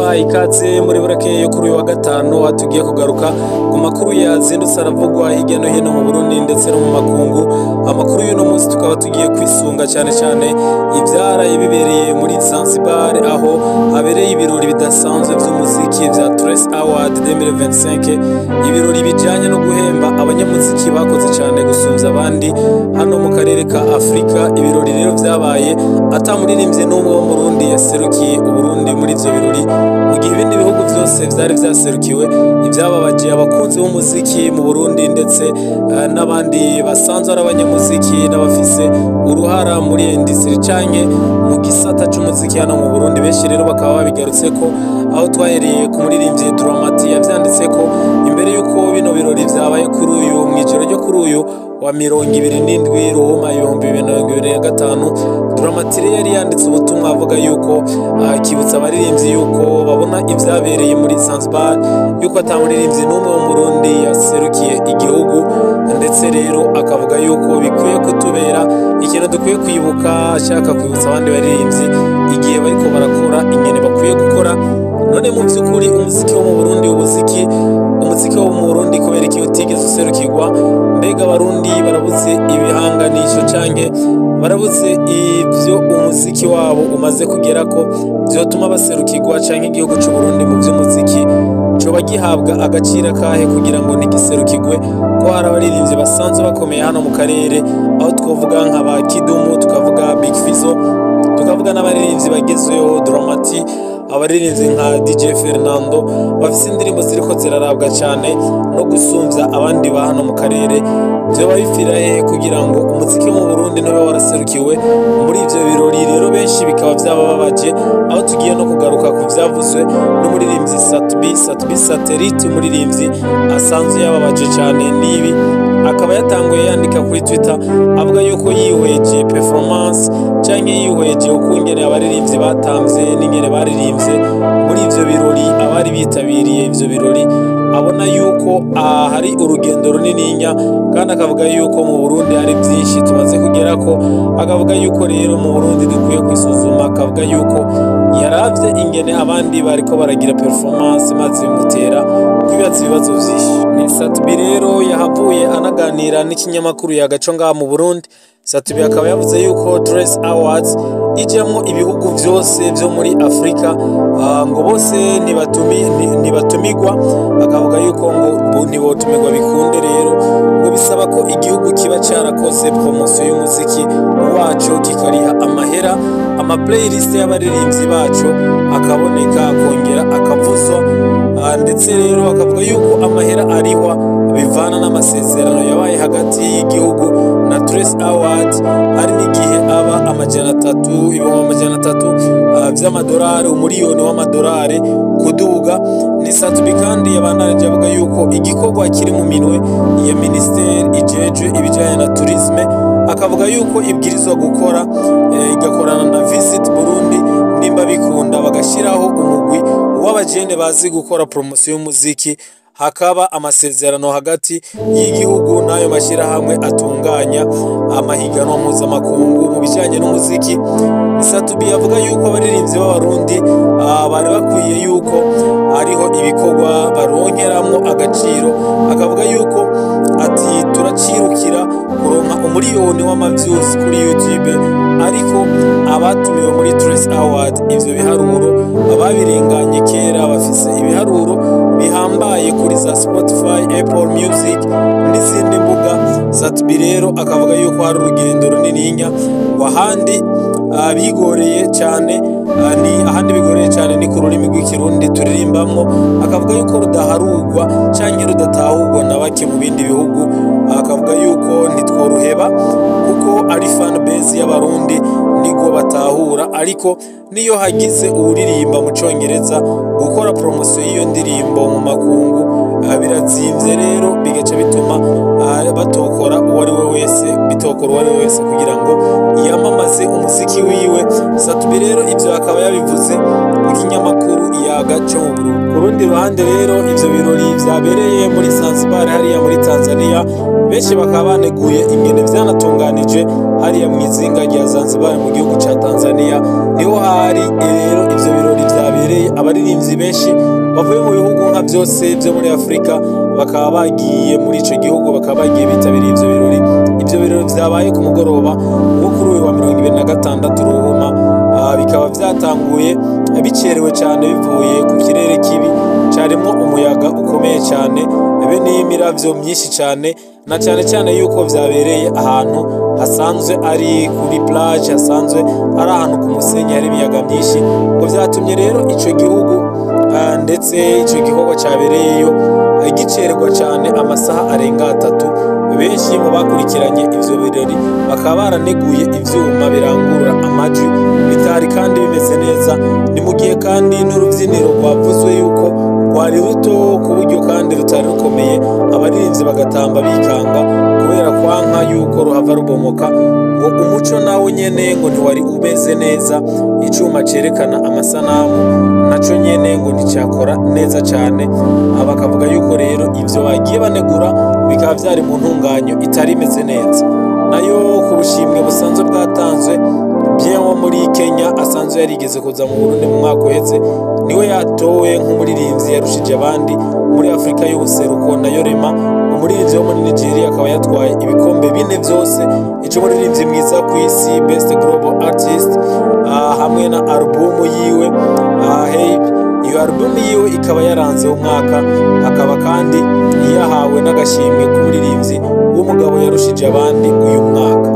ndabaha ikaze muri burake yo kuri uyu wa gatanu tugiye kugaruka ku makuru yazindutse aravugwa hirya no hino mu Burundi ndetse no mu makungu. Amakuru y'uno munsi tukaba tugiye kwisunga cyane ibyaraye bibereye muri Zanzibar, aho habereye ibirori bidasanzwe by'umuziki vya Trace Award 2025, ibirori bijanye no guhemba abanyamuziki bakoze cyane gusumvya abandi hano mu karere ka Afrika. Ibirori rero vyabaye atamuririmbye n'umwe wo mu Burundi yaserukiye Uburundi muri ivyo birori, mu gihe ibindi bihugu vyose vyari vyaserukiwe. Ivyababaje abakunzi b'umuziki mu Burundi ndetse n'abandi basanzwe ari abanyamuziki n'abafise uruhara muri industry canke mu gisata c'umuziki hano mu Burundi. Benshi rero bakaba babigarutseko, aho twahereye ku muririmbyi Dramati yavyanditseko imbere yuko bino birori vyabaye kuri uyu mwijoro ryo kuri uyu wa 27 Ruhuma 2025. Dramati yari yanditse ubutumwa avuga yuko kibutsa abaririmbyi yuko babona ivyabereye muri Zanzibar, yuko atamuririmbyi n'umwe wo mu Burundi yaserukiye igihugu, ndetse rero akavuga yuko bikwiye kutubera ikintu dukwiye kwibuka, ashaka kwibutsa abandi baririmbyi igihe bariko barakora ingene bakwiye gukora. None mu vy'ukuri umuziki wo mu Burundi, umuziki wo mu Burundi kubera iki utigeze userukirwa? Mbega abarundi barabuze ibihanganisho canke barabuze ivyo umuziki wabo umaze kugerako vyotuma baserukirwa, canke igihugu c'u Burundi mu vy'umuziki coba gihabwa agaciro kahe kugira ngo ntigiserukirwe? Ko hari abaririmbyi basanzwe bakomeye hano mu karere, aho twovuga nka ba Kidumu, tukavuga Big Fizzo, tukavuga n'abaririmbyi bagezweho Dramati, abaririmbyi nka DJ Fernando bafise indirimbo ziriko zirarabwa cyane no gusumvya abandi ba hano mu karere. Vyoba bipfira hehe kugira ngo umuziki mu Burundi ntube waraserukiwe muri ivyo birori? Rero benshi bikaba vyabababaje, aho tugiye no kugaruka ku vyavuzwe n'umuririmbyi Satubi Satellite, umuririmbyi asanzwe yababaje cyane n'ibi. Akaba yatanguye yandika kuri Twitter avuga yuko yihweje performance canke yihweje ukungene abaririmbyi batamvye n'ingene baririmbye muri ivyo birori, abari bitabiriye ivyo birori abona yuko hari urugendo runininya, kandi akavuga yuko mu Burundi hari byinshi tumaze kugerako. Akavuga yuko rero mu Burundi dukwiye kwisuzuma, akavuga yuko yaravye ingene abandi bariko baragira performance maze bimutera kwibaza ibibazo vyinshi. Ni Satubi rero yahavuye anaganira n'ikinyamakuru Yagaco ngaha mu Burundi. Satubi akaba yavuze yuko Trace Awards ijamwo ibihugu vyose vyo muri Afrika, ngo bose ntibatumigwa. Akavuga yuko ngo ntibotumigwa bikunde, rero ngo bisaba ko igihugu kiba carakoze promotion y'umuziki wacu, kikariha amahera, ama playlist y'abaririmbyi bacu akaboneka, akongera akavuzwa. Ndetse rero akavuga yuko amahera arihwa bivana n'amasezerano yabaye hagati y'igihugu na Trace Awards. Hari n'igihe aba ibihumbi 300 vy'amadolari, umuriyoni w'amadolari kuduga. Ni Satubi kandi yabandanije avuga yuko igikorwa kiri mu minwe ya ministeri ijejwe ibijanye na tourisme. Akavuga yuko ibwirizwa gukora igakorana na Visit Burundi, nimba bikunda bagashiraho umugwi w'abajene bazi gukora promotion y'umuziki, hakaba amasezerano hagati y'igihugu n'ayo mashirahamwe atunganya amahiganwa mpuzamakungu mu bijanye n'umuziki. Satubi yavuga yuko abaririmbyi b'abarundi bari bakwiye yuko hariho ibikorwa baronkeramwo agaciro. Akavuga yuko ati turacirukira kuronka umuriyoni w'amavyuzi kuri YouTube, ariko abatumiwe muri Trace Award ivyo biharuro ababirenganye kera bafise ibiharuro bihambaye kuri za Spotify, Apple Music n'izindi mbuga. Satubi rero akavuga yuko hari urugendo runininya, ngo ahandi bigoreye cyane ni ku rurimi rw'ikirundi turirimbamwo. Akavuga yuko rudaharugwa canke rudatahurwa na bake mu bindi bihugu. Akavuga yuko ntitworuheba kuko ari fan base y'abarundi nigo batahura, ariko niyo hagize uririmba mu Congereza gukora promotion y'iyo ndirimbo mu makungu birazimvye, rero bigaca bituma batokora uwari we wese kugira ngo yamamaze umuziki wiwe. Satubi rero ivyo akaba yabivuze mu kinyamakuru Yagaco mu Burundi. Ku rundi ruhande rero ivyo birori vyabereye muri Zanzibar hariya muri Tanzania, benshi bakaba baneguye ingene vyanatunganije hariya mu izinga rya Zanzibar mu gihugu ca Tanzania. Niho hari rero ivyo birori vyabereye vyabereye abaririmbyi benshi bavuye mu bihugu nka byose byo muri Afrika bakaba bagiye muri ico gihugu bakaba bagiye bitabiriye ivyo birori vyabaye ku mugoroba wo kuri uyu wa 26 Ruhuma. Bikaba vyatanguye bicerewe cyane bivuye ku kirere kibi carimo umuyaga ukomeye cyane be n'imiravyo myinshi cyane na cyane yuko vyabereye ahantu hasanzwe ari kuri plage, hasanzwe ari ahantu ku musenyi hari imiyaga myinshi, ngo vyatumye rero ico gihugu ndetse ico gikorwa cyabereyeyo gicererwa cyane amasaha arenga 3. Benshi mu bakurikiranye ivyo birori bakaba baraneguye ivyuma birangurura amajwi bitari kandi bimeze neza, ni mu gihe kandi n'urubyiniro rwavuzwe yuko rwari ruto ku buryo kandi rutari rukomeye, abaririmbyi bagatamba bikanga kubera kwanka yuko ruhava rubomoka, ngo umuco nawo nyene ngo ntiwari umeze neza, icuma cerekana amasanamu naco nyene ngo nticyakora neza cyane. Bakavuga yuko rero ivyo bagiye banegura bikaba vyari mu ntunganyo itari imeze neza. Nayo ku bushimwe busanzwe bwatanzwe, Bien wo muri Kenya asanzwe yarigeze kuza mu Burundi mu mwaka uheze, niwe yatowe nk'umuririmbyi yarushije abandi muri Afrika y'ubuseruko. Nayo Rema umuririmbyi wo muri Nigeria akaba yatwaye ibikombe 4 byose, ico muririmbyi mwiza ku isi, Best Global Artist, hamwe na album yiwe Hey. Iyo album yiwe ikaba yaranze umwaka, akaba kandi yahawe n'agashimwe k'umuririmbyi w'umugabo yarushije abandi uyu mwaka.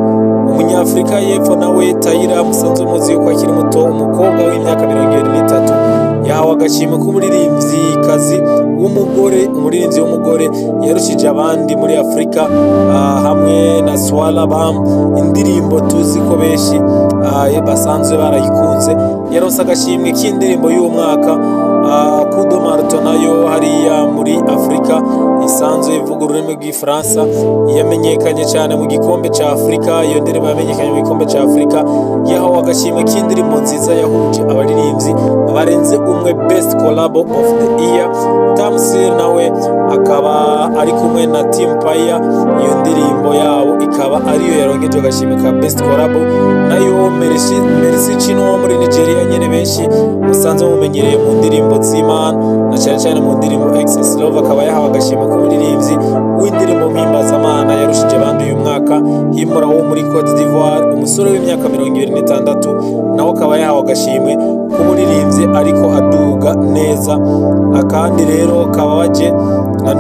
Umunyafrika y'Epfo nawe Tyra musanzwe muzi yuko akiri muto, umukobwa w'imyaka 23, yahawe agashimwe k'umuririmbyi kazi w'umugore, umuririmbyi w'umugore yarushije abandi muri Afrika, hamwe na Swala Bam, indirimbo tuzi ko benshi basanzwe barayikunze. Yaronse agashimwe k'indirimbo y'uwo mwaka. Kudo Marto nayo hariya muri Afrika isanzwe ivuga ururimi rw'Ifaransa, yamenyekanye cyane mu gikombe ca Afrika. Iyo ndirimbo yamenyekanye mu gikombe ca Afrika, yahawe agashimwe k'indirimbo nziza yahuje abaririmbyi barenze umwe, Best Collab of the Year. Tamsir nawe akaba ari kumwe na Team Paya, iyo ndirimbo yabo ikaba ariyo yarongeje agashimwe ka Best Collab. Nayo Mercy Chino wo muri Nigeria nyene benshi musanzwe mumenyereye mu ndirimbo z'Imana na cyane mu ndirimbo Excess Love, akaba yahawe agashimwe k'umuririmbyi w'indirimbo mpimbaza-Mana yarushije abandi uyu mwaka. Himura wo muri Cote d'Ivoire, umusore w'imyaka 26, nawe akaba yahawe agashimwe k'umuririmbyi ariko aduga neza. Akandi rero kabaje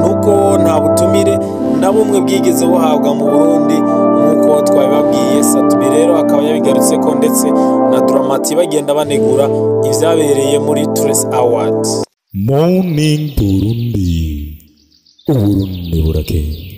nuko nta butumire na bumwe bwigeze buhabwa mu Burundi nk'uko twabibabwiye. Satbi rero akaba yabigarutse ko ndetse na Dramati bagenda banegura ivyabereye muri Trace Awards. Morning Burundi, Uburundi burakeye.